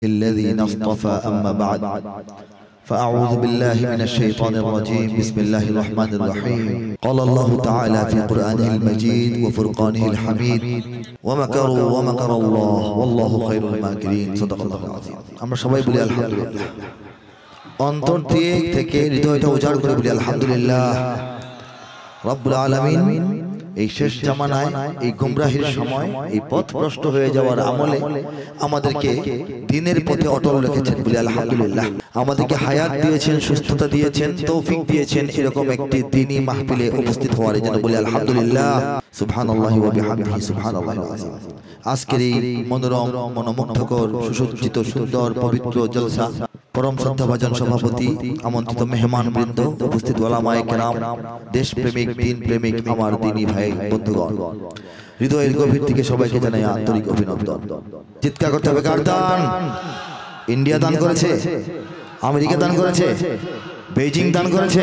الذين اصطفى أما بعد فأعوذ بالله من الشيطان الرجيم بسم الله الرحمن الرحيم قال الله تعالى في قرآنه المجيد وفرقانه الحميد ومكروا ومكر الله والله خير الماكرين صدق الله العظيم আমরা সবাই বলি আলহামদুলিল্লাহ অন্তর থেকে হৃদয়টা উজাড় করে বলি আলহামদুলিল্লাহ রব্বুল আলামিন এই শেষ জামানায় এই গুমরাহির সময় এই পথভ্রষ্ট হয়ে যাওয়ার আমলে আমাদেরকে দ্বীনের পথে অটল রেখেছেন বলি আলহামদুলিল্লাহ আমাদেরকে হায়াত দিয়েছেন সুস্থতা দিয়েছেন তৌফিক দিয়েছেন এরকম একটি দ্বীনি মাহফিলে উপস্থিত হওয়ার জন্য বলি আলহামদুলিল্লাহ সুবহানাল্লাহি ওয়া বিহামদিহি সুবহানাল্লাহিল আযীম আজকের এই মনোরম মনোমুগ্ধকর সুসজ্জিত সুন্দর পবিত্র জলসা পরম শ্রদ্ধাভাজন সভাপতি আমন্ত্রিত মেহমান বৃন্দ উপস্থিত ওলামায়ে কেরাম দেশ প্রেমিক দ্বীন প্রেমিক আমার দ্বীনি ভাই বন্ধুগণ হৃদয়ের গভীর থেকে সবাইকে জানাই আন্তরিক অভিনন্দন চিৎকার করতে হবে কার দান ইন্ডিয়া দান করেছে আমেরিকা দান করেছে বেইজিং দান করেছে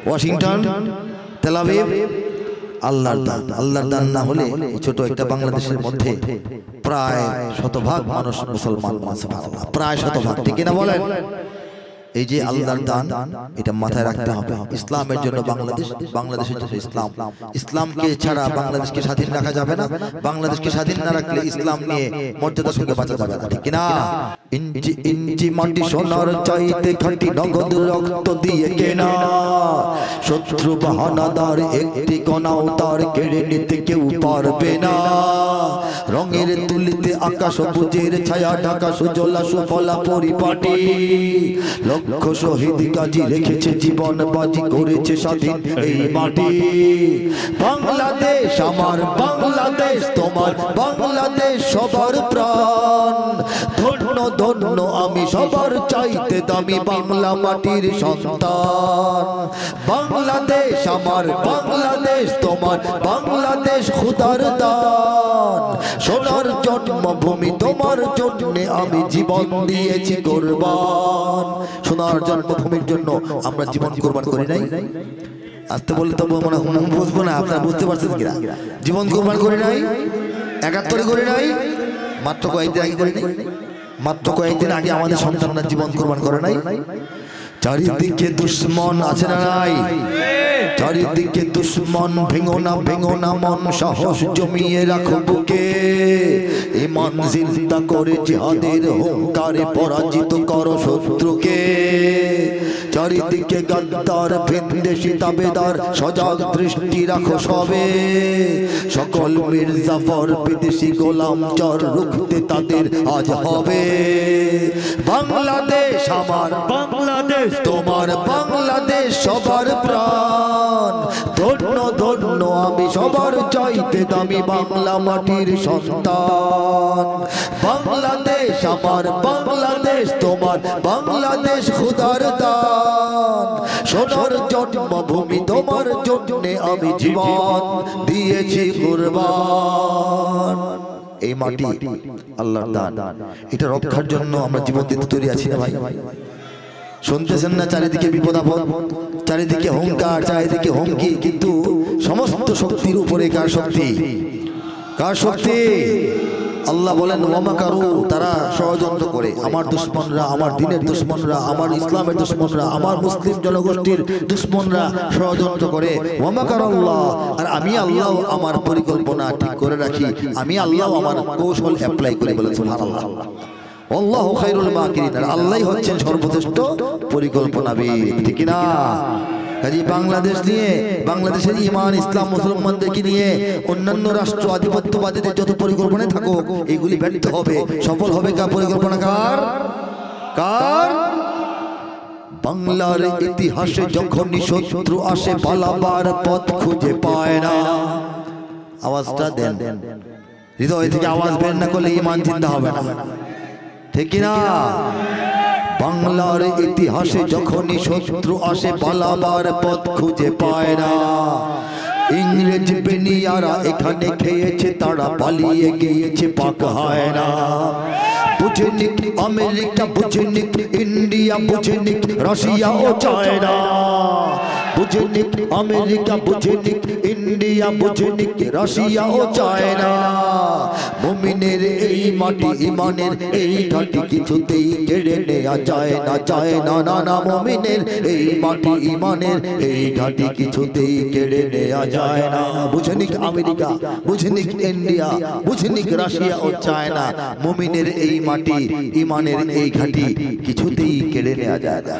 ওয়াশিংটন তেল আবিব আল্লাহর দান না হলে ছোট একটা বাংলাদেশের মধ্যে প্রায় শতভাগ মানুষ মুসলমান সুবহানাল্লাহ প্রায় শতভাগ ঠিক না বলেন এই যে আল্লাহর দান এটা মাথায় রাখতে হবে ইসলামের জন্য বাংলাদেশের জন্য ইসলামকে ছাড়া বাংলাদেশকে স্বাধীন রাখা যাবে না বাংলাদেশকে স্বাধীন না রাখলে ইসলাম নিয়ে মর্যাদার সঙ্গে বাঁচা যাবে না ঠিক না ইঞ্চি ইঞ্চি মাটি সোনার চাইতে খাঁটি নগদ রক্ত দিয়ে কেনা শত্রু বাহানাদার একটি কণাও তার কেড়ে নিতে কেউ পারবে না রঙের তুলিতে আকাশ সবুজের ছায়া ঢাকা সুজলা সুফলা পরিপাটি লক্ষ শহীদ গাজী রেখেছে জীবন বাজি করেছে স্বাধীন এই মাটি বাংলাদেশ আমার বাংলাদেশ তোমার বাংলাদেশ সবার প্রাণ ধন্য ধন্য আমি সবার চাইতে দামি বাংলা মাটির সন্তান বাংলাদেশ আমার বাংলাদেশ তোমার বাংলাদেশ খোদার দান সোনার জন্মভূমি তোমার জন্য আমি জীবন দিয়েছি কুরবান সোনার জন্মভূমির জন্য আমরা জীবন কুরবান করি নাই আসতে বললে তো মনে বুঝবো না আপনারা বুঝতে পারছেন কিনা জীবন কুরবান করি নাই ৭১ করি নাই মাত্র কয়েকদিন আগে করি নাই মাত্র কয়েকদিন আগে আমাদের সন্তানরা জীবন কুরবান করে নাই চারিদিকে দুশ্মন আছে না নাই চারিদিকে দুশ্মন ভেঙো না মন সাহস জমিয়ে রাখো বুকে ঈমান জিন্দা করে জিহাদের হুঙ্কারে পরাজিত করো শত্রুকে চারিদিকে গাদ্দার ভিনদেশী তাবেদার সজাগ দৃষ্টি রাখো সবে সকল মির্জাফর বিদেশি গোলাম চর রুখতে তাদের আজ হবে বাংলাদেশ আমার বাংলাদেশ তোমার বাংলাদেশ সবার প্রাণ ধন্য ধন্য আমি সবার চাইতে দামি বাংলা মাটির সন্তান বাংলাদেশ আমার বাংলাদেশ তোমার বাংলাদেশ খোদার দান সোনার জন্মভূমি তোমার জন্য আমি জীবন দিয়েছি কুরবান এই মাটি আল্লাহর দান এটা রক্ষার জন্য আমরা জীবন দিতে তৈরি আছি না ভাই শুনতেছেন না চারিদিকে বিপদ আপদ চারিদিকে হুঙ্কার চারিদিকে হুমকি কিন্তু সমস্ত শক্তির উপরে কার শক্তি আল্লাহ বলেন ওয়ামাকারু তারা ষড়যন্ত্র করে আমার দুশমনরা আমার দ্বীনের দুশমনরা আমার ইসলামের দুশমনরা আমার মুসলিম জনগোষ্ঠীর দুশমনরা ষড়যন্ত্র করে ওয়ামাকার আল্লাহ আর আমি আল্লাহ আমার পরিকল্পনা ঠিক করে রাখি আমি আল্লাহ আমার কৌশল অ্যাপ্লাই করে বলেন সুবহানাল্লাহ আল্লাহু খায়রুল মাকিরিন আল্লাহই হচ্ছেন সর্বশ্রেষ্ঠ পরিকল্পনাবিদ ঠিক না কাজী বাংলাদেশ নিয়ে বাংলাদেশের ঈমান ইসলাম মুসলমানদেরকে নিয়ে অন্যান্য রাষ্ট্র আধিপত্যবাদীদের যত পরিকল্পনা থাকুক এগুলি ব্যর্থ হবে সফল হবে কার পরিকল্পনা কার বাংলার ইতিহাসে যখনই শত্রু আসে পালাবার পথ খুঁজে পায় না আওয়াজটা দেন হৃদয় থেকে আওয়াজ বের না করলে ঈমান জিন্দা হবে না ঠিক না বাংলার ইতিহাসে যখনই শত্রু আসে পালাবার পথ খুঁজে পায় না ইংরেজ বেনিয়ারা এখানে খেয়েছে তারা পালিয়ে গিয়েছে পাক হয় না বুঝেনি আমেরিকা বুঝেনি ইন্ডিয়া বুঝেনি রাশিয়া ও চায়না বুঝেনি আমেরিকা, বুঝেনি ইন্ডিয়া, বুঝেনি রাশিয়া ও চায়না। মুমিনের এই মাটি ইমানের এই ঘাটি কিছুতেই কেড়ে নেওয়া যায় না, যায় না, না না। মুমিনের এই মাটি ইমানের এই ঘাটি কিছুতেই কেড়ে নেওয়া যায় না। বুঝেনি আমেরিকা, বুঝেনি ইন্ডিয়া, বুঝেনি রাশিয়া ও চায়না। মুমিনের এই মাটি ইমানের এই ঘাটি কিছুতেই কেড়ে নেওয়া যায় না।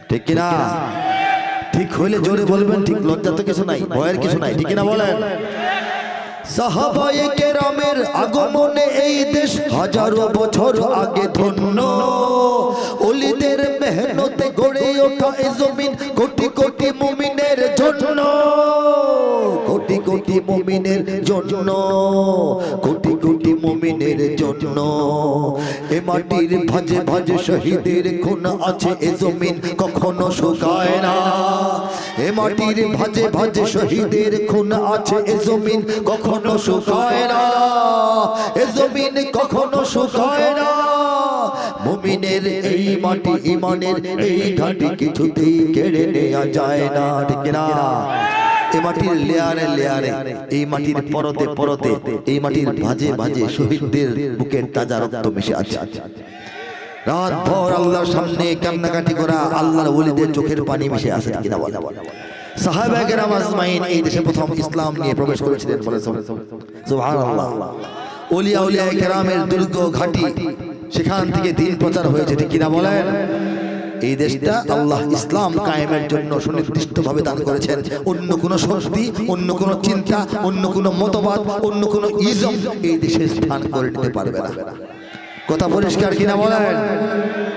ঠিক কিনা? ঠিক হইলে জোরে বলবেন, ঠিক লজ্জা তো কিছু নাই, ভয়ের কিছু নাই, ঠিক কিনা বলেন? সাহাবায়ে কেরামের আগমনে এই দেশ হাজারো বছর আগে ধন্য। ওলিদের মেহনতে গড়ে ওঠা এই জমিন কোটি কোটি মুমিনের জন্য, কোটি কোটি মুমিনের জন্য, কোটি কোটি মুমিনের জন্য। এ মাটির ভাজে ভাজে শহীদের খুন আছে, এ জমিন কখনো শুকায় না। এ মাটির ভাজে ভাজে শহীদের খুন আছে, এ জমিন কখনো শুকায় না, এ জমিন কখনো শুকায় না। মুমিনের এই মাটি ইমানের এই ঘাটি কিছুতেই কেড়ে নেওয়া যায় না, ঠিক না? এই মাটির লেয়ারে লেয়ারে, এই মাটির পরতে পরতে, এই মাটির ভাজে ভাজে শহীদদের বুকের তাজা রক্ত মিশে আছে। রাত ভর আল্লাহর সামনে কান্নাকাটি করা আল্লাহর ওলিদের চোখের পানি মিশে আছে, ঠিক না বলে? সাহাবায়ে কেরাম আজমাইন এই দেশে প্রথম ইসলাম নিয়ে প্রবেশ করেছিলেন, বলে সুবহানাল্লাহ। ওলিয়া উলিয়ায়ে কেরামের দুর্গ ঘাটি, সেখান থেকে দিন প্রচার হয়েছে, ঠিক কিনা বলেন? এই দেশটা আল্লাহ ইসলাম কায়েমের জন্য সুনির্দিষ্টভাবে দান করেছেন। অন্য কোন শক্তি, অন্য কোন চিন্তা, অন্য কোন মতবাদ, অন্য কোন ইজম এই দেশে স্থান করে নিতে পারবে না। কথা পরিষ্কার কিনা বলেন?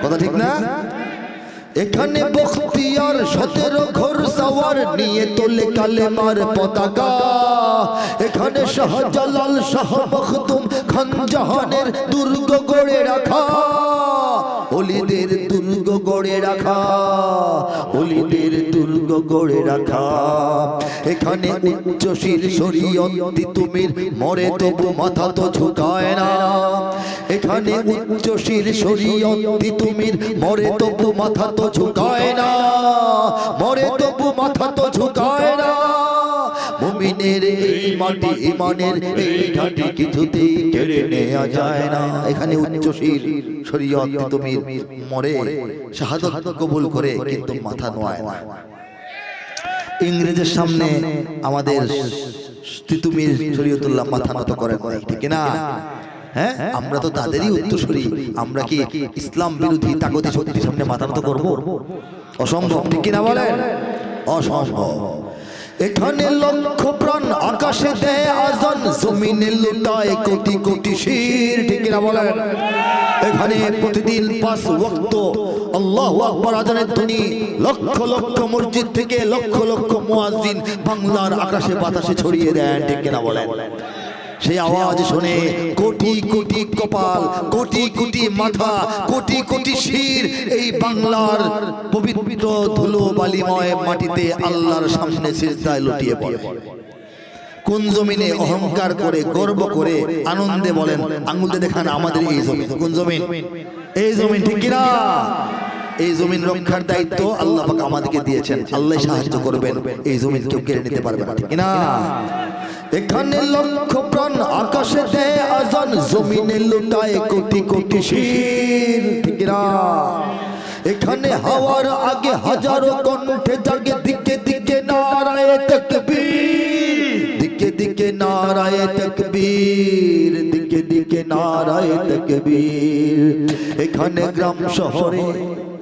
কথা ঠিক না? এখানে বখতিয়ার 17 ঘোর সওয়ার নিয়ে তোলে কালেমার পতাকা। এখানে শাহজালাল শাহ মখদুম খান জাহানের দুর্গ গড়ে রাখা, ওলিদের দুর্গ গড়ে রাখা, ওলিদের দুর্গ গড়ে রাখা। এখানে উচ্চশীল শরীয়ত তিতুমির মরে তবু মাথা তো ঝুঁকায় না। এখানে উচ্চশীল শরীয়ত তিতুমির মরে তবু মাথা তো ঝুঁকায় না, মরে তবু মাথা তো ঝুঁকায় না। মুমিনের এই মাটি ইমানের এই ঘাটি কিছুতেই কেড়ে নেওয়া যায় না। এখানে উচ্চশীল শরীয়ত তিতুমির মরে শাহাদাত কবুল করে, কিন্তু মাথা নোয়ায় না। ইংরেজের সামনে আমাদের তিতুমির শরীয়তুল্লাহ মাথা নত করেন নাই, ঠিক না? হ্যাঁ, আমরা তো তাদেরই উত্তরসূরি। আমরা কি ইসলাম বিরোধী তাগতি শক্তির সামনে মাথা নত করব? অসম্ভব, ঠিক কিনা বলেন? অসম্ভব। এখানে লক্ষ প্রাণ আকাশে দেয় আজান, জমিনে লুটায় কোটি কোটি শির, ঠিক কিনা বলেন? এখানে প্রতিদিন 5 ওয়াক্ত আল্লাহু আকবার আজানের ধ্বনি লক্ষ লক্ষ মসজিদ থেকে লক্ষ লক্ষ মুয়াজ্জিন বাংলার আকাশে বাতাসে ছড়িয়ে দেন, ঠিক কিনা বলেন? সেই আওয়াজ শুনে কোটি কোটি কপাল, কোটি কোটি মাথা, কোটি কোটি শির এই বাংলার পবিত্র ধুলো বালিময় মাটিতে আল্লাহর সামনে সিজদায় লুটিয়ে পড়ে। কোন জমিনে অহংকার করে গর্ব করে আনন্দে বলেন, আঙ্গুলে দেখান আমাদের এই জমিন। কোন জমিন? এই জমিন, ঠিক কিনা? এই জমিন রক্ষার দায়িত্ব আল্লাহ পাক আমাদেরকে দিয়েছেন। আল্লাহ সাহায্য করবেন, এই জমিন কেউ কেড়ে নিতে পারবে না, ঠিক কিনা? এখানে লক্ষ প্রাণ আকাশে দেয় আজান, জমিনে লুটায় কোটি কোটি শির, ঠিক না? এখানে হাওয়ার আগে হাজারো কণ্ঠে জাগে দিকে দিকে নারায়ে তাকবীর, দিকে দিকে নারায়ে তাকবীর, দিকে দিকে নারায়ে তাকবীর। এখানে গ্রাম শহরে,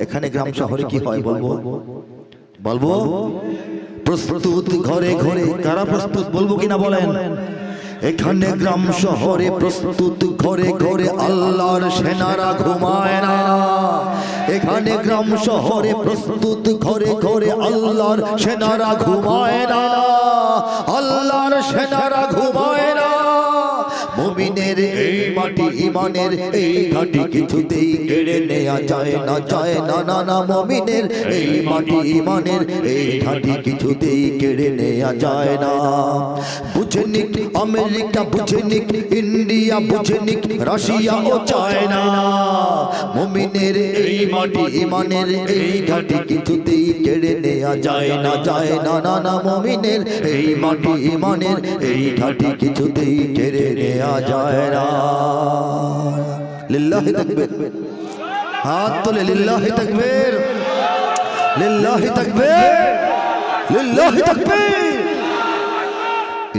এখানে গ্রাম শহরে কি হয় বলবো? বলবো? প্রস্তুত ঘরে ঘরে, কারা প্রস্তুত বলবো কিনা বলেন? এখানে গ্রাম শহরে প্রস্তুত ঘরে ঘরে আল্লাহর সেনারা ঘুমায় না। এখানে গ্রাম শহরে প্রস্তুত ঘরে ঘরে আল্লাহর সেনারা ঘুমায় না, আল্লাহর সেনারা ঘুমায় না। মুমিনের এই মাটি ইমানের এই ঘাটি কিছুতেই কেড়ে নেওয়া যায় না, যায় না, না না। মুমিনের এই মাটি ইমানের এই ঘাটি কিছুতেই কেড়ে নেওয়া যায় না। বুঝেনি আমেরিকা, বুঝেনি ইন্ডিয়া, বুঝেনি রাশিয়া ও চায়না। মুমিনের এই মাটি ইমানের এই ঘাটি কিছুতেই কেড়ে নেওয়া যায় না যায় না না না মুমিনের এই মাটি ইমানের এই ঘাটি কিছুতেই কেড়ে নেওয়া যায় না লিল্লাহি তাকবীর হাত তুলে লিল্লাহি তাকবীর লিল্লাহি তাকবীর লিল্লাহি তাকবীর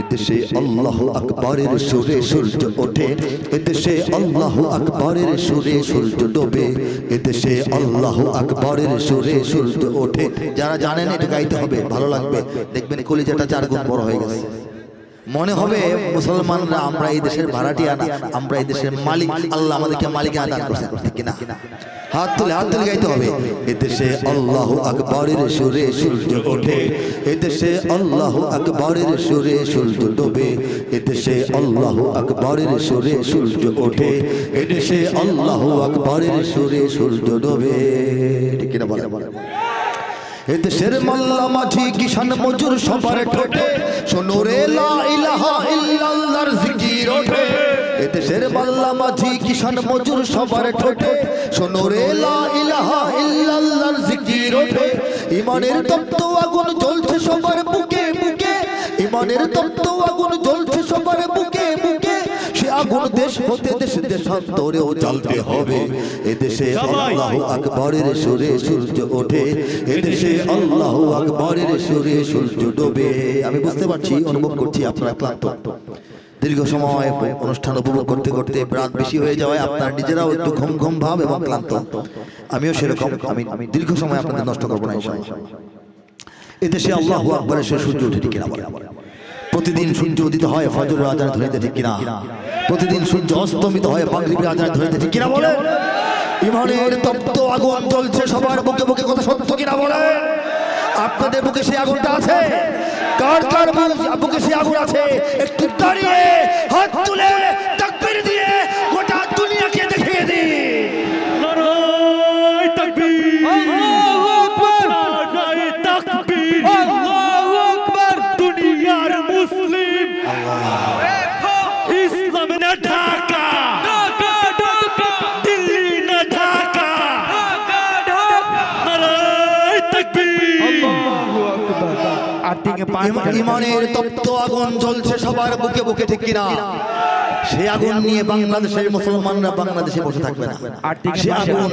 এদেশে আল্লাহু আকবারের সুরে সূর্য ওঠে এদেশে আল্লাহু আকবারের সুরে সূর্য ডোবে এদেশে আল্লাহু আকবারের সুরে সূর্য ওঠে যারা জানেন এটা গাইতে হবে ভালো লাগবে দেখবেন কলিজাটা 4 গুণ বড় হয়ে গেছে মনে হবে মুসলমানরা আমরা এই দেশের ভাড়াটিয়া না আমরা এই দেশের মালিক আল্লাহ আমাদেরকে মালিক আদান করেছেন ঠিক না হাত তুলে গাইতে হবে এদেশে আল্লাহু আকবারের সুরে সূর্য ওঠে এদেশে আল্লাহু আকবারের সুরে সূর্য ডোবে এদেশে আল্লাহু আকবারের সুরে সূর্য ওঠে এদেশে আল্লাহু আকবারের সুরে সূর্য ডোবে ঠিক না বলে এদেশের মোল্লা মাঝি কিষান মজুর সবার ঠোঁটে শোনো রে লা ইলাহা ইল্লাল্লাহর জিকির ওঠে এদেশের মোল্লা মাঝি কিষান মজুর সবার ঠোঁটে শোনো রে লা ইলাহা ইল্লাল্লাহর জিকির ওঠে ঈমানের তপ্ত আগুন জ্বলছে সবার বুকে বুকে ঈমানের তপ্ত আগুন জ্বলছে সবার বুকে বুকে সে আগুন দেশ হতে দেশ দেশান্তরেও জ্বলতে হবে এদেশে আল্লাহু আকবারের সুরে সূর্য ওঠে এদেশে আল্লাহু আকবারের সুরে সূর্য ডোবে আমি বুঝতে পারছি অনুভব করছি আপনারা ক্লান্ত দীর্ঘ সময় অনুষ্ঠান উপভোগ করতে করতে রাত বেশি হয়ে যাওয়ায় আপনারা নিজেরাও একটু ঘুম ঘুম ভাব এবং ক্লান্ত আমিও সেরকম আমি দীর্ঘ সময় আপনাদের নষ্ট করব না ইনশাআল্লাহ এদেশে আল্লাহু আকবারের সূর্য ওঠে ঠিক কিনা বলেন প্রতিদিন সূর্য উদিত হয় ফজরের আযান ধ্বনিতে ঠিক কিনা প্রতিদিন সূর্য অস্তমিত হয় মাগরিবের আযান ধ্বনিতে ঠিক কিনা বলেন ঈমানের তপ্ত আগুন জ্বলছে সবার বুকে বুকে কথা সত্য কিনা বলেন আপনাদের বুকে সেই আগুনটা আছে কার কার বুকে সেই আগুন আছে একটু দাঁড়িয়ে হাত তুলে তাকবীর দিয়ে গোটা দুনিয়াকে দেখিয়ে দিন নারায়ে তাকবীর আল্লাহু আকবার নারায়ে তাকবীর আল্লাহু আকবার দুনিয়ার মুসলিম আল্লাহ ইসলামে না ঢাকা ঢাকা ঢাকা দিল্লি না ঢাকা ঢাকা ঢাকা নারায়ে তাকবীর আল্লাহু আকবার ঈমানের তপ্ত আগুন জ্বলছে সবার বুকে বুকে ঠিক কিনা সেই আগুন নিয়ে বাংলাদেশের মুসলমানরা বাংলাদেশে বসে থাকবে না সেই আগুন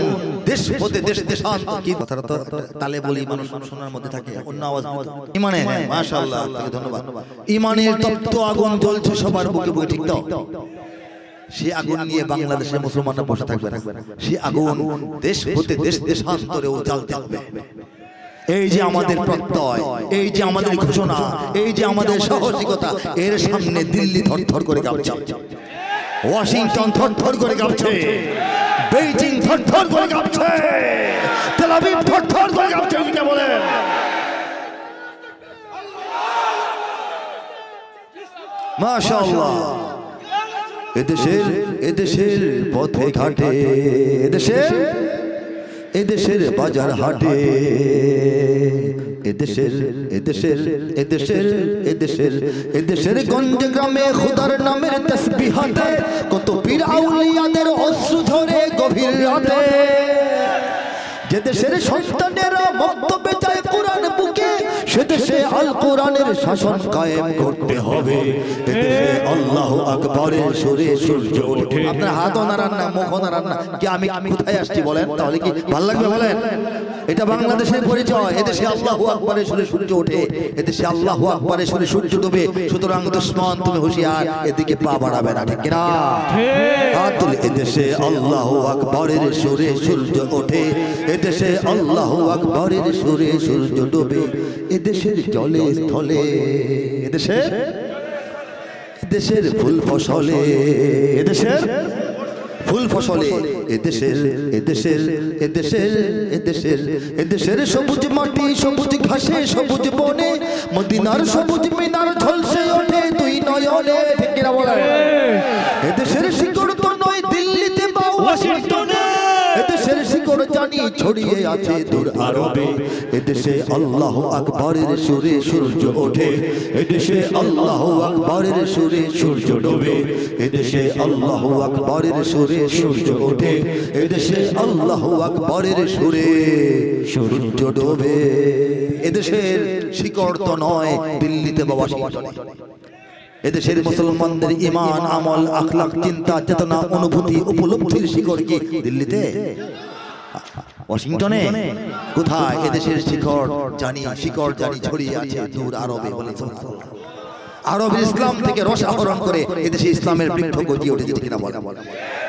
দেশ হতে দেশ দেশান্ত কি কথাটা তো তালে বলি মানুষ শোনার মধ্যে থাকে অন্য আওয়াজ ঈমানে মাশাআল্লাহ আপনাকে ধন্যবাদ ঈমানের তপ্ত আগুন জ্বলছে সবার বুকে বুকে ঠিক তো সেই আগুন নিয়ে বাংলাদেশের মুসলমানরা বসে থাকবে না সেই আগুন দেশ হতে দেশ দেশান্তরেও জ্বলতে হবে এই যে আমাদের প্রত্যয় এই যে আমাদের ঘোষণা এই যে আমাদের সাহসিকতা এর সামনে দিল্লি থরথর করে কাঁপছে ওয়াশিংটন থরথর করে কাঁপছে বেইজিং থরথর করে কাঁপছে তেল আবিব থরথর করে কাঁপছে কি বলেন মাশাআল্লাহ এদেশের পথে ঘাটে এদেশের বাজার হাটে এদেশের গঞ্জ গ্রামে খোদার নামের তাসবিহাতে কত পীর আউলিয়াদের অশ্রু ঝরে গভীর রাতে যে দেশের সন্তানেরা বক্তব্যে যায় কোরআন বুকে সে দেশে আল কোরআনের শাসন কায়েম করতে হবে এদেশে আল্লাহু আকবারের সুরে সূর্য ওঠে আপনার হাত নাড়ান না মুখ নাড়ান না কি আমি কোথায় আসছি বলেন তাহলে কি ভালো লাগবে বলেন এটা বাংলাদেশের পরিচয় এদেশে আল্লাহু আকবারের সুরে সূর্য ওঠে এদেশে আল্লাহু আকবারের সুরে সূর্য ডোবে সুতরাং দুশমন তুমি হুঁশিয়ার এদিকে পা বাড়াবে না ঠিক না হাত তুলে এদেশে আল্লাহু আকবারের সুরে সূর্য ওঠে এদেশে আল্লাহু আকবারের সুরে সূর্য ডোবে এদেশের জলে স্থলে এদেশের ফুল ফসলে ফুল ফসলে এদেশের সবুজ মাটি সবুজ ঘাসে সবুজ বনে মদিনার সবুজ মিনার ঝলসে ওঠে দুই নয়নে ঠিক না বলে এদেশের শিকড় তো নয় দিল্লিতে বা ওয়াশিংটনে দেশের শিকড় জানি ছড়িয়ে আছে দূর আরবে এদেশে আল্লাহ আকবরের সুরে সূর্য ওঠে এদেশে আল্লাহ আকবরের সুরে সূর্য ডোবে এদেশে আল্লাহ আকবরের সুরে সূর্য ওঠে এদেশে আল্লাহ আকবরের সুরে সূর্য ডোবে এদেশের শিকড় তো নয় দিল্লিতে বা ওয়াশিংটনে এদেশের মুসলমানদের ঈমান আমল আখলাক চিন্তা চেতনা অনুভূতি উপলব্ধির শিকড় কি দিল্লিতে ওয়াশিংটনে কোথায় এদেশের শিকড় জানি ছড়িয়ে আছে দূর আরবে বলে আরব ইসলাম থেকে রস আহরণ করে এদেশে ইসলামের বৃক্ষ গজিয়ে উঠেছে কিনা বলে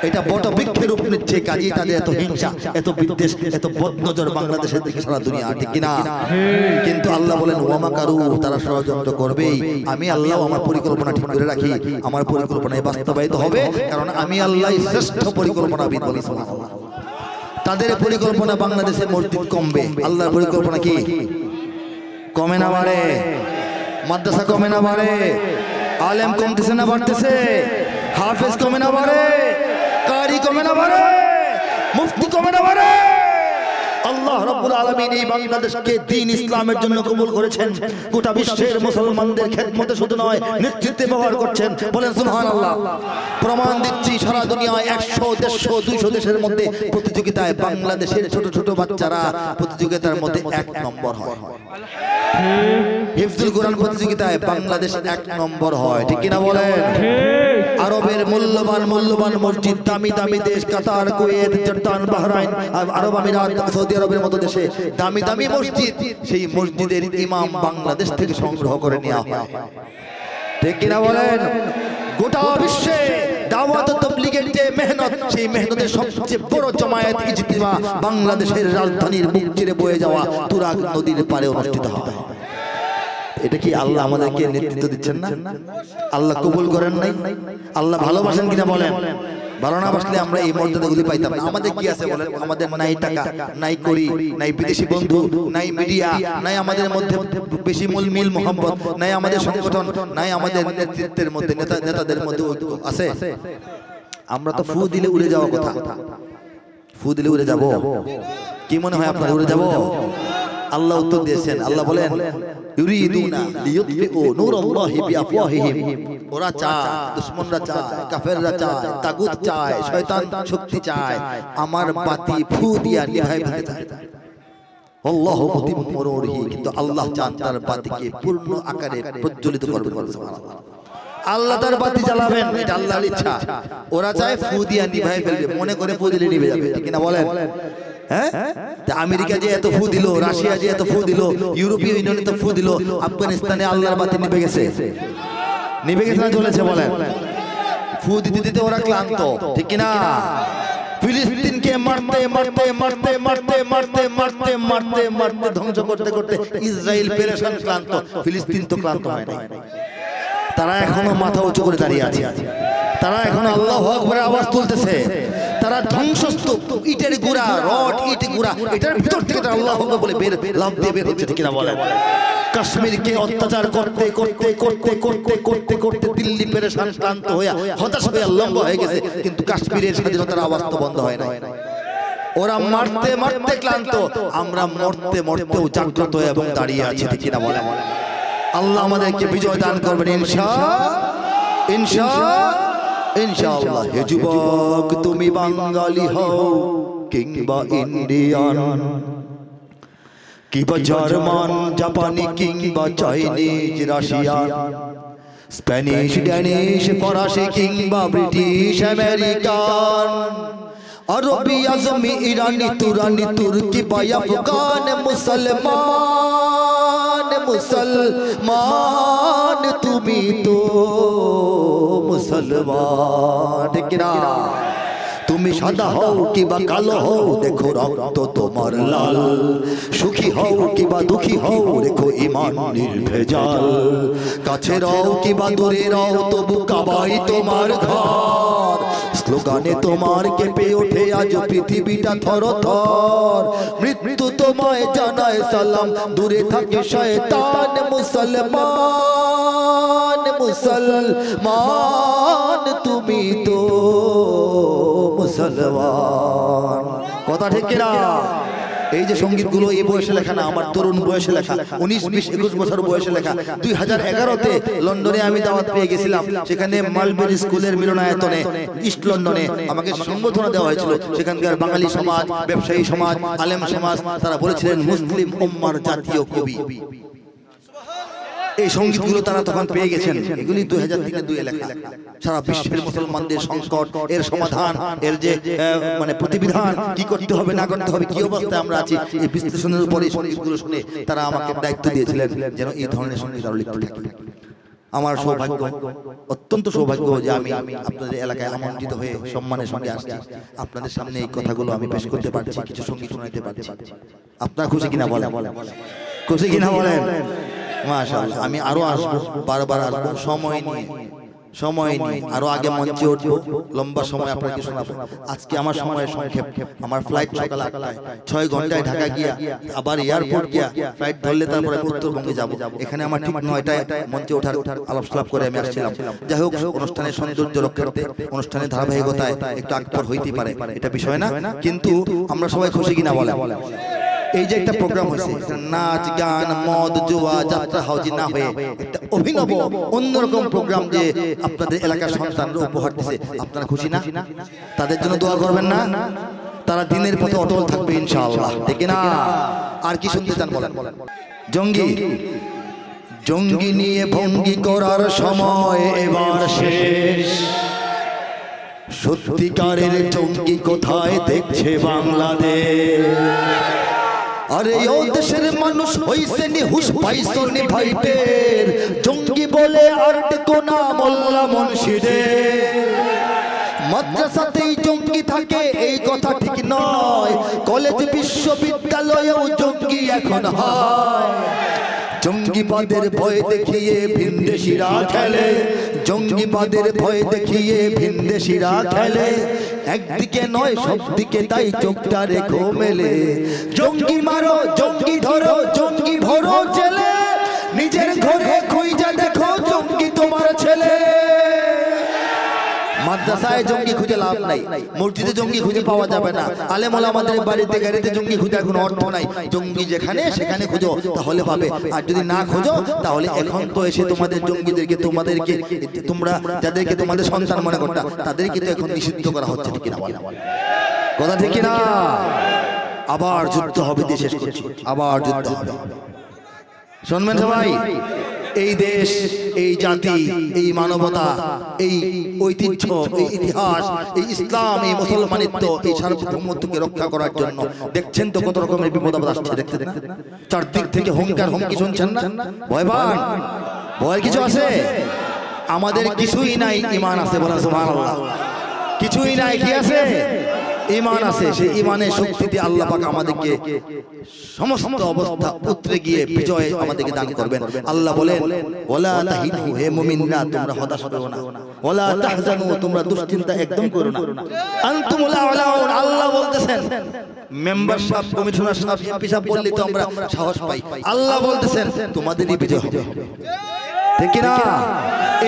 এটা বট বৃক্ষের রূপ নিচ্ছে কাজী তাদের এত হিংসা এত বিদ্বেষ এত বদনজর বাংলাদেশের দিকে সারা দুনিয়া ঠিক কিনা কিন্তু আল্লাহ বলেন ওয়ামাকারু তারা ষড়যন্ত্র করবেই আমি আল্লাহ আমার পরিকল্পনা ঠিক করে রাখি আমার পরিকল্পনায় বাস্তবায়িত হবে কারণ আমি আল্লাহই শ্রেষ্ঠ পরিকল্পনাবিদ বলি সুবহানাল্লাহ তাদের পরিকল্পনা বাংলাদেশে মসজিদ কমবে আল্লাহর পরিকল্পনা কি কমে না বাড়ে মাদ্রাসা কমে না বাড়ে আলেম কমতেছে না বাড়তেছে হাফেজ কমে না বাড়ে কারি কমে না বাড়ে মুফতি কমে না বাড়ে আল্লাহ রাব্বুল আলামিন এই বাংলাদেশকে দ্বীন ইসলামের জন্য কবুল করেছেন গোটা বিশ্বের মুসলমানদের খেদমতে শুধু নয় নেতৃত্বে ব্যবহার করছেন বলেন সুবহানাল্লাহ প্রমাণ দিচ্ছি সারা দুনিয়ায় 100 150 200 দেশের মধ্যে প্রতিযোগিতায় বাংলাদেশের ছোট ছোট বাচ্চারা প্রতিযোগিতার মধ্যে 1 নম্বর হয় হিফজুল কোরআন প্রতিযোগিতায় বাংলাদেশ 1 নম্বর হয় ঠিক কিনা বলেন আরবের মূল্যবান মসজিদ দামি দামি দেশ কাতার কুয়েত জর্দান বাহরাইন আরব আমিরাত সৌদি আরবের মতো দেশে দামি দামি মসজিদ সেই মসজিদের ইমাম বাংলাদেশ থেকে সংগ্রহ করে নেওয়া হয় ঠিক কিনা বলেন গোটা বিশ্বে দাওয়াত ও তাবলীগের যে মেহনত সেই মেহনতের সবচেয়ে বড় জমায়েত ইজতিমা বাংলাদেশের রাজধানীর বুক চিরে বয়ে যাওয়া তুরাগ নদীর পারে অনুষ্ঠিত হয় এটা কি আল্লাহ আমাদেরকে নেতৃত্ব দিচ্ছেন না আল্লাহ কবুল করেন নাই আল্লাহ ভালোবাসেন কিনা বলেন ভালো না বাসলে আমরা এই মর্যাদাগুলি পাইতাম না আমাদের কি আছে বলেন আমাদের নাই টাকা নাই করি নাই বিদেশি বন্ধু নাই মিডিয়া নাই আমাদের মধ্যে বেশি মিল মোহাম্মত নাই আমাদের সংগঠন নাই আমাদের নেতৃত্বের মধ্যে নেতাদের মধ্যে আছে আমরা তো ফু দিলে উড়ে যাওয়া কথা ফু দিলে উড়ে যাব কি মনে হয় আপনারা উড়ে যাব আল্লাহ উত্তর দিয়েছেন আল্লাহ বলেন ইউরিদুনা লিইউতফিউ নূরাল্লাহি বিআফওয়াহিহিম ওরা চায় দুশমনরা চায় কাফেররা চায় তাগুত চায় শয়তান শক্তি চায় আমার বাতি ফু দিয়া নিভাই ফেলতে চায় আল্লাহু মুতিম্মু নূরিহি কিন্তু আল্লাহ চান তার বাতিকে পূর্ণ আকারে প্রজ্বলিত করবেন সুবহানাল্লাহ আল্লাহ তার বাতি জ্বালাবেন এটা আল্লাহর ইচ্ছা ওরা চায় ফু দিয়া নিভাই ফেলবে মনে করে ফু দিলে নিভে যাবে ঠিক না বলেন আমেরিকা যে এত ফু দিল রাশিয়া যে এত ফু দিল ইউরোপীয় ইউনিয়ন এত ফু দিল আফগানিস্তানে আল্লাহর বাতি নিভে গেছে না চলেছে বলেন ফু দিতে দিতে ওরা ক্লান্ত ঠিক কিনা ফিলিস্তিনকে মারতে ধ্বংস করতে করতে ইসরায়েল পেরেশান ক্লান্ত ফিলিস্তিন তো ক্লান্ত হয় না তারা এখনো মাথা উঁচু করে দাঁড়িয়ে আছে তারা এখনো আল্লাহু আকবারের আওয়াজ তুলতেছে তারা ধ্বংসস্তূপ ইটের গুড়া রড ইট গুড়া এটার ভিতর থেকে তারা আল্লাহু আকবার বলে লাফ দিয়ে বের হচ্ছে ঠিক কিনা বলেন কাশ্মীরকে অত্যাচার করতে দিল্লি পেরেশান ক্লান্ত হয়ে হতাশ হয়ে লম্বা হয়ে গেছে কিন্তু কাশ্মীরের স্বাধীনতার আওয়াজ তো বন্ধ হয় না ওরা মারতে ক্লান্ত আমরা মরতেও জাগ্রত এবং দাঁড়িয়ে আছি ঠিক কিনা বলেন আল্লাহ আমাদেরকে বিজয় দান করবেন ইনশাআল্লাহ হে যুবক তুমি বাঙালি হও কিংবা ইন্ডিয়ান কিংবা জার্মান জাপানি কিংবা চাইনিজ রাশিয়ান স্প্যানিশ ড্যানিশ ফরাসি কিংবা ব্রিটিশ আমেরিকান আরবি আজমি ইরানি তুরানি তুর্কি বা আফগান মুসলমান তুমি তো মুসলমান কিনা তুমি সাদা হও কিবা কালো হও দেখো রক্ত তোমার লাল সুখী হও কিবা দুঃখী হও দেখো ঈমান নির্ভেজাল কাছে রও কিবা দূরে রও তবু কাবাই তোমার ঘর স্লোগানে তোমার কেঁপে ওঠে আজ পৃথিবীটা থরথর মৃত্যু তোমায় জানায় সালাম দূরে থাকে শয়তান মুসলমান তুমি তো মুসলমান। কত কথা ঠিক কিনা? এই যে সঙ্গীতগুলো এই বয়সে লেখা না, আমার তরুণ বয়সে লেখা, 19, 20, 21 বছর বয়সে লেখা। 2011-তে লন্ডনে আমি দাওয়াত পেয়ে গেছিলাম, সেখানে মালবেরি স্কুলের মিলনায়তনে ইস্ট লন্ডনে আমাকে সম্বোধনা দেওয়া হয়েছিল। সেখানকার বাঙালি সমাজ, ব্যবসায়ী সমাজ, আলেম সমাজ, তারা বলেছিলেন মুসলিম উম্মার জাতীয় কবি। এই সঙ্গীতগুলো তারা তখন পেয়ে গেছেন। এগুলি 2003-এ লেখা। সারা বিশ্বের মুসলমানদের সংকট, এর সমাধান, এর যে মানে প্রতিবিধান, কি করতে হবে না করতে হবে, কি অবস্থায় আমরা আছি, এই বিশ্লেষণের উপরে সঙ্গীতগুলো শুনে তারা আমাকে দায়িত্ব দিয়েছিলেন যেন এই ধরনের সঙ্গীত আরো লিখতে থাকি। আমার সৌভাগ্য, অত্যন্ত সৌভাগ্য যে আমি আপনাদের এলাকায় আমন্ত্রিত হয়ে সম্মানের সঙ্গে আসছি। আপনাদের সামনে এই কথাগুলো আমি পেশ করতে পারছি, কিছু সঙ্গীত শোনাতে পারছি। আপনারা খুশি কিনা বলেন? খুশি কিনা বলেন? মাশাআল্লাহ। আমি আরো আসবো, বারবার আসবো, সময় নিয়ে আরো আগে মঞ্চে উঠবো, লম্বা সময় আপনাকে শোনাবো। আজকে আমার সময় সংক্ষেপ। আমার ফ্লাইট সকাল 8টায়, 6 ঘন্টায় ঢাকা গিয়া, আবার এয়ারপোর্ট গিয়া ফ্লাইট ধরলে তারপরে উত্তরবঙ্গে যাব। এখানে আমার ঠিক 9টায় মঞ্চে ওঠার আলাপ সালাপ করে আমি আসছিলাম। যাই হোক, অনুষ্ঠানের সৌন্দর্য রক্ষার্থে, অনুষ্ঠানের ধারাবাহিকতায় একটু আকবর হইতে পারে, এটা বিষয় না। কিন্তু আমরা সবাই খুশি কিনা বলেন? এই যে একটা প্রোগ্রাম হয়েছে, নাচ গান মদ জুয়া যাত্রা হাউজি না হয়ে একটা অভিনব অন্যরকম প্রোগ্রাম যে আপনাদের এলাকার সন্তানরা উপহার দিচ্ছে, আপনারা খুশি না? তাদের জন্য দোয়া করবেন না? তারা দিনের পথে অটল থাকবে ইনশাআল্লাহ, ঠিক না? আর কি শুনতে চান বলেন? জঙ্গি নিয়ে ভঙ্গি করার সময় এবার শেষ। সত্যিকারের জঙ্গি কোথায় দেখছে বাংলাদেশ? আরে ও দেশের মানুষ হইছে নিহুশ, পাইছো নি ভাইদের, জঙ্গি বলে আর ডেকো না মোল্লা মুর্শিদের। মাদ্রাসাতেই জঙ্গি থাকে এই কথা ঠিক নয়, কলেজ বিশ্ববিদ্যালয়েও জঙ্গি এখন হয়। জঙ্গিবাদের ভয় দেখিয়ে ভিনদেশিরা খেলে, জঙ্গিবাদের ভয় দেখিয়ে ভিনদেশিরা খেলে। একদিকে নয় সব দিকে তাই চোখটা রেখো মেলে। জঙ্গি মারো, জঙ্গি ধরো, জঙ্গি ভরো জেলে। নিজের ঘরে খুঁজে দেখো জঙ্গি তোমার ছেলে। মাদ্রাসায় জঙ্গি খুঁজে লাভ নাই, মসজিদে জঙ্গি খুঁজে পাওয়া যাবে না, আলেম ওলামাদের বাড়িতে গাড়িতে জঙ্গি খুঁজার কোনো অর্থ নাই। জঙ্গি যেখানে সেখানে খুঁজো, তাহলে পাবে। আর যদি না খুঁজো তাহলে এখন তো এসে তোমাদের জঙ্গিদেরকে, তোমরা যাদেরকে তোমাদের সন্তান মনে করতা, তাদেরকে তো এখন নিষিদ্ধ করা হচ্ছে, ঠিক না? কথা ঠিক না? আবার যুদ্ধ হবে, দিয়ে শেষ করছি, আবার যুদ্ধ হবে। শুনবেন সবাই? এই দেশ, এই জাতি, এই মানবতা, এই ঐতিহ্য, এই ইতিহাস, এই ইসলাম, এই মুসলমানিত্ব, এই সার্বভৌমত্বকে রক্ষা করার জন্য দেখছেন তো কত রকমের বিপদ আপদ আসছে, দেখতে চারদিক থেকে হুঙ্কার হুমকি শুনছেন না? ভয় পান? ভয় কিছু আছে? আমাদের কিছুই নাই, ঈমান আছে, বলেন সুবহানাল্লাহ। কিছুই নাই, কি আছে? ঈমান আছে। সেই ঈমানের শক্তিতে আল্লাহ পাক আমাদেরকে সমস্ত অবস্থা উতরে গিয়ে বিজয় আমাদেরকে দান করবেন। আল্লাহ বলেন, ওয়ালা তাহিনু, হে মুমিনরা তোমরা হতাশ করো না, ওয়ালা তাহজানু, তোমরা দুশ্চিন্তা একদম করো না, আনতুমুল আ'লাউন। আল্লাহ বলতেছেন, মেম্বার সাহেব, কমিশনার সাহেব, এমপি সাহেব বললে তো আমরা সাহস পাই। আল্লাহ বলতেছেন তোমাদেরই বিজয় হবে, ঠিক না?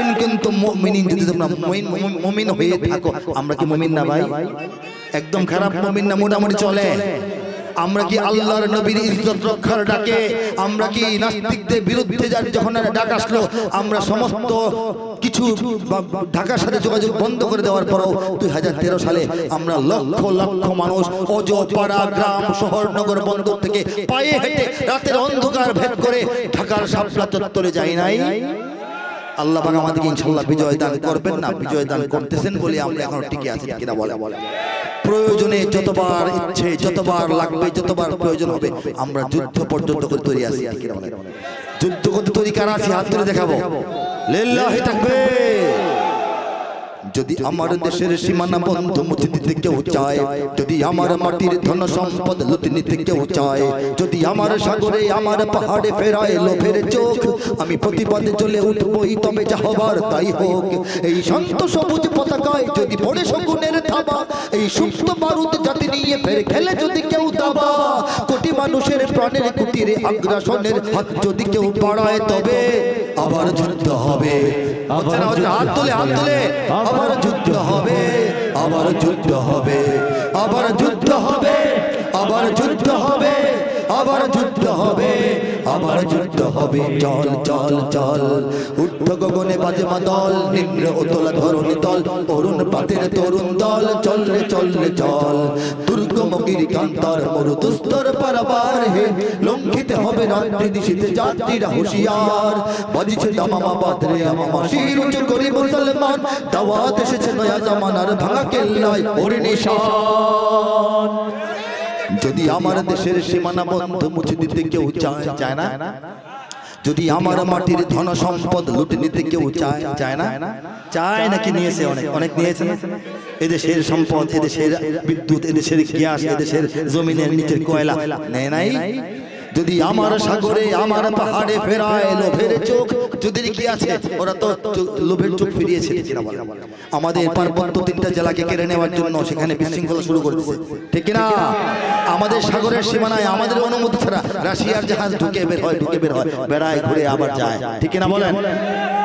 ইন কুনতুম মুমিনিন, যদি তোমরা মুমিন হয়ে থাকো। আমরা কি মুমিন না ভাই? একদম খারাপ মুমিন না, মোটামুটি চলে। আমরা কি আল্লাহর নবীর ইজ্জত রক্ষার ডাকে, আমরা কি নাস্তিকদের বিরুদ্ধে যখন ডাক আসলো আমরা সমস্ত কিছু ঢাকার সাথে যোগাযোগ বন্ধ করে দেওয়ার পরও 2013 সালে আমরা লক্ষ লক্ষ মানুষ অজপাড়া গ্রাম শহর নগর বন্দর থেকে পায়ে হেঁটে রাতের অন্ধকার ভেদ করে ঢাকার শাপলা চত্বরে যাই নাই? আল্লাহ পাক আমাদেরকে ইনশাআল্লাহ বিজয় দান করবেন, না বিজয় দান করতেছেন বলে আমরা এখন টিকে আছি, ঠিক না? বলে প্রয়োজনে যতবার ইচ্ছে, যতবার লাগবে, যতবার প্রয়োজন হবে আমরা যুদ্ধ পর্যন্ত করে তৈরি আছি, ঠিক না? যুদ্ধ করতে তৈরি কারা আছি? হাত তুলে দেখাবো, লিল্লাহি তাকবীর। যদি আমার দেশের সীমানা বন্ধ মুছে দিতে কেউ চায়, যদি আমার মাটির ধন সম্পদ লুটে নিতে কেউ চায়, যদি আমার সাগরে আমার পাহাড়ে ফেরায় লোভের চোখ, আমি প্রতিবাদে চলে উঠবই, তবে যা হবার তাই হোক। এই শান্ত সবুজ পতাকায় যদি পড়ে শকুনের থাবা, এই সুপ্ত বারুদ জাতি নিয়ে ফের খেলে যদি কেউ দাবা, কোটি মানুষের প্রাণের কুটিরে আগ্রাসনের হাত যদি কেউ বাড়ায়, তবে আবার যুদ্ধ হবে। হাত তুলে, হাত তুলে, আবার যুদ্ধ হবে, আবার যুদ্ধ হবে, আবার যুদ্ধ হবে। যুদ্ধ হবে, আবার যুদ্ধ হবে। চল চল চল, ঊর্ধ্ব গগনে বাজে মাদল, নিম্ন উতলা ধরণী তল, অরুণ পাতের তরুণ দল, চল রে চল রে চল। দুর্গম গিরিকান্তর মরু দুস্তর পারাবার হে, লঙ্ঘিতে হবে রাত্রি দিশিতে যাত্রীরা হুঁশিয়ার। বাজিছে দামামা বাদরে আমামা, শির উঁচু করি মুসলমান, দাওয়াত এসেছে নয়া জামানার ভাঙা কেল্লায় ওর নিশান। যদি আমার দেশের সীমানা বন্ধ মুছে দিতে কেউ চায়, চায় না? যদি আমার মাটির ধন সম্পদ লুটে নিতে কেউ চায়, চায় না? চায় নাকি নিয়েছে? অনেক অনেক নিয়েছে না? এদেশের সম্পদ, এদেশের বিদ্যুৎ, এদেশের গ্যাস, এদেশের জমিনের নিচের কয়লা নেয় নাই? যদি আমার সাগরে আমার পাহাড়ে ফেরায় লোভের চোখ, যদি কি আছে ওরা তো লোভের চোখ ফিরিয়েছে কিনা বলে। আমাদের পার্বত্য 3টা জেলাকে কেড়ে নেওয়ার জন্য সেখানে বিশৃঙ্খলা শুরু করেছে, ঠিক না? আমাদের সাগরের সীমানায় আমাদের অনুমতি ছাড়া রাশিয়ার জাহাজ ঢুকে বের হয়, ঢুকে বের হয়, বেড়ায় ঘুরে আবার যায়, ঠিক না বলেন?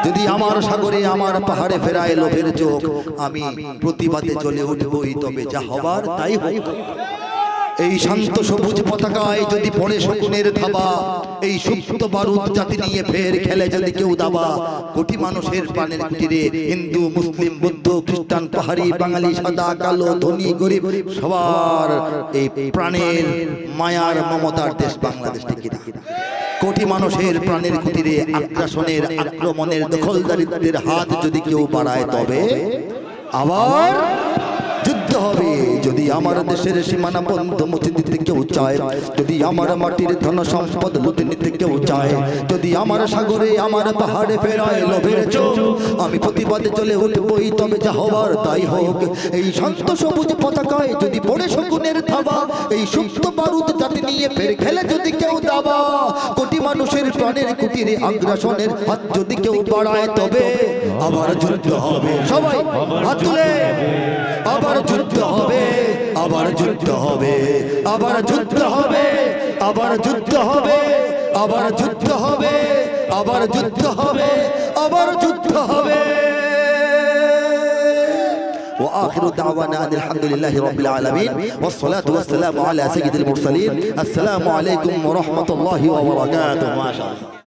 যদি আমার সাগরে আমার পাহাড়ে ফেরায় লোভের চোখ, আমি প্রতিবাদে জ্বলে উঠবই, তবে যা হবার তাই হোক। এই শান্ত সবুজ পতাকায় যদি পড়ে শকুনের থাবা, এই সুপ্ত বারুদ জাতি নিয়ে ফের খেলে যদি কেউ দাবা, কোটি মানুষের প্রাণের কুটিরে হিন্দু মুসলিম বৌদ্ধ খ্রিস্টান পাহাড়ি বাঙালি সাদা কালো ধনী গরিব সবার এই প্রাণের মায়ার মমতার দেশ বাংলাদেশ, ঠিক না? কোটি মানুষের প্রাণের কুটিরে আগ্রাসনের আক্রমণের দখলদারিত্বের হাত যদি কেউ বাড়ায়, তবে আবার যুদ্ধ হবে। যদি আমার দেশের সীমানা বন্ধ মুছে দিতে কেউ চায়, যদি আমার মাটির ধন সম্পদ লুটে নিতে কেউ চায়, যদি আমার সাগরে আমার পাহাড়ে ফেরায় লোভের চোখ, আমি প্রতিবাদে চলে উঠবই, তবে যা হবার তাই হোক। এই শান্ত সবুজ পতাকায় যদি পড়ে শকুনের থাবা, এই সুপ্ত বারুদ জাতি নিয়ে ফের খেলে যদি কেউ দাবা, কোটি মানুষের প্রাণের কুটিরে আগ্রাসনের হাত যদি কেউ বাড়ায়, তবে আবার যুদ্ধ হবে। সবাই হাত তুলে, আবার যুদ্ধ হবে, আবার যুদ্ধ হবে, আবার যুদ্ধ হবে, আবার যুদ্ধ হবে, আবার যুদ্ধ হবে, আবার যুদ্ধ হবে, আবার যুদ্ধ হবে। وآخر دعوانا أن الحمد لله رب العالمين والصلاة والسلام على سيد المرسلين. السلام عليكم ورحمة الله وبركاته. ما شاء الله.